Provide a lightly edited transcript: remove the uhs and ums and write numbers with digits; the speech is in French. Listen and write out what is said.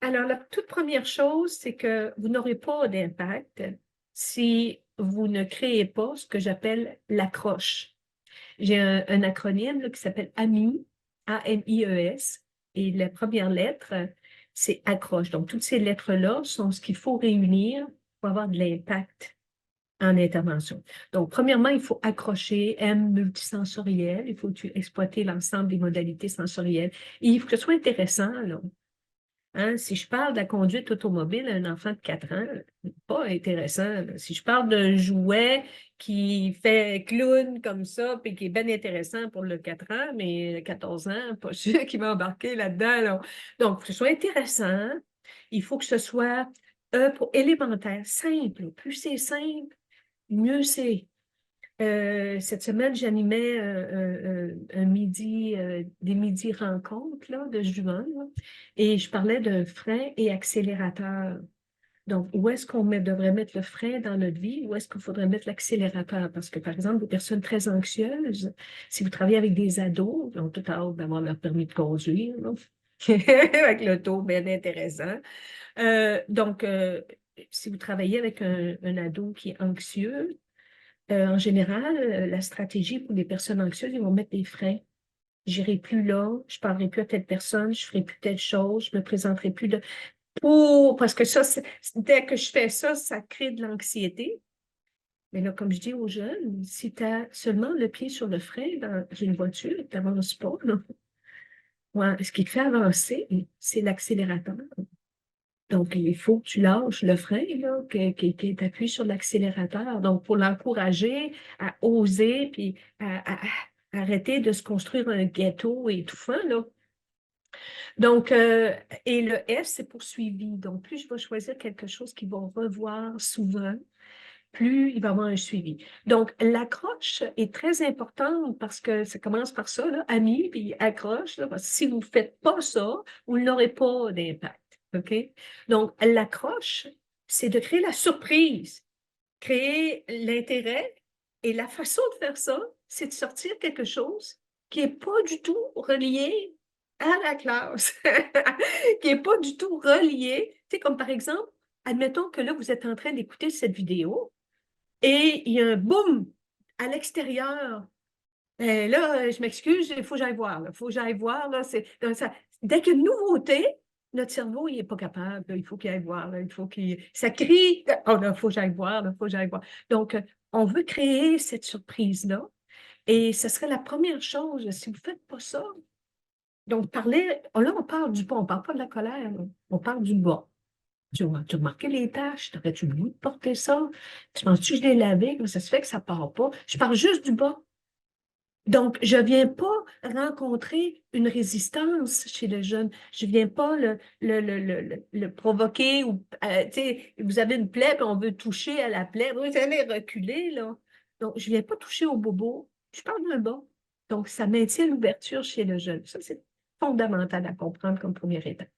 Alors, la toute première chose, c'est que vous n'aurez pas d'impact si vous ne créez pas ce que j'appelle l'accroche. J'ai un acronyme là, qui s'appelle AMIES, A-M-I-E-S, et la première lettre, c'est accroche. Donc, toutes ces lettres-là sont ce qu'il faut réunir pour avoir de l'impact en intervention. Donc, premièrement, il faut accrocher, M multisensoriel, il faut exploiter l'ensemble des modalités sensorielles. Et il faut que ce soit intéressant, là. Hein, si je parle de la conduite automobile à un enfant de 4 ans, pas intéressant, là. Si je parle d'un jouet qui fait clown comme ça, puis qui est bien intéressant pour le 4 ans, mais 14 ans, pas sûr qu'il va embarquer là-dedans, là. Donc, que ce soit intéressant, il faut que ce soit pour élémentaire, simple. Plus c'est simple, mieux c'est. Cette semaine, j'animais un midi, des midis rencontres là, de juin, là, et je parlais de frein et accélérateur. Donc, où est-ce qu'on devrait mettre le frein dans notre vie? Où est-ce qu'il faudrait mettre l'accélérateur? Parce que, par exemple, des personnes très anxieuses, si vous travaillez avec des ados, ils ont tout hâte d'avoir leur permis de conduire, là, avec l'auto, bien intéressant. Donc, si vous travaillez avec un ado qui est anxieux, en général, la stratégie pour les personnes anxieuses, ils vont mettre des freins. J'irai plus là, je parlerai plus à telle personne, je ferai plus telle chose, je me présenterai plus de... Parce que ça, dès que je fais ça, ça crée de l'anxiété. Mais là, comme je dis aux jeunes, si tu as seulement le pied sur le frein dans une voiture, tu n'avances pas, là. Ouais, ce qui te fait avancer, c'est l'accélérateur. Donc, il faut que tu lâches le frein, là, que tu appuies sur l'accélérateur. Donc, pour l'encourager à oser, puis à arrêter de se construire un ghetto étouffant, là. Donc, et le F, c'est pour suivi. Donc, plus je vais choisir quelque chose qu'ils vont revoir souvent, plus il va y avoir un suivi. Donc, l'accroche est très importante parce que ça commence par ça, là, ami, puis accroche, là, parce que si vous ne faites pas ça, vous n'aurez pas d'impact. OK? Donc, l'accroche, c'est de créer la surprise, créer l'intérêt, et la façon de faire ça, c'est de sortir quelque chose qui n'est pas du tout relié à la classe, qui n'est pas du tout relié. Tu sais, comme par exemple, admettons que là, vous êtes en train d'écouter cette vidéo, et il y a un boom à l'extérieur. Là, je m'excuse, il faut que j'aille voir. Il faut que j'aille voir. Là, dès qu'il y a une nouveauté, notre cerveau, il n'est pas capable. Là, il faut qu'il aille voir. Là, il faut qu'il. Ça crie. Oh, là, il faut que j'aille voir. Il faut que j'aille voir. Donc, on veut créer cette surprise-là. Et ce serait la première chose. Si vous ne faites pas ça, donc parler. Oh, là, on parle du bas. On ne parle pas de la colère. Là. On parle du bas. Tu as remarqué les taches? T'aurais-tu le goût de porter ça? Tu penses-tu que je l'ai lavé? Comment ça se fait que ça ne part pas? Je parle juste du bas. Donc, je ne viens pas rencontrer une résistance chez le jeune. Je ne viens pas le provoquer ou, tu sais, vous avez une plaie et on veut toucher à la plaie. Vous allez reculer, là. Donc, je ne viens pas toucher au bobo. Je parle d'un bas. Donc, ça maintient l'ouverture chez le jeune. Ça, c'est fondamental à comprendre comme première étape.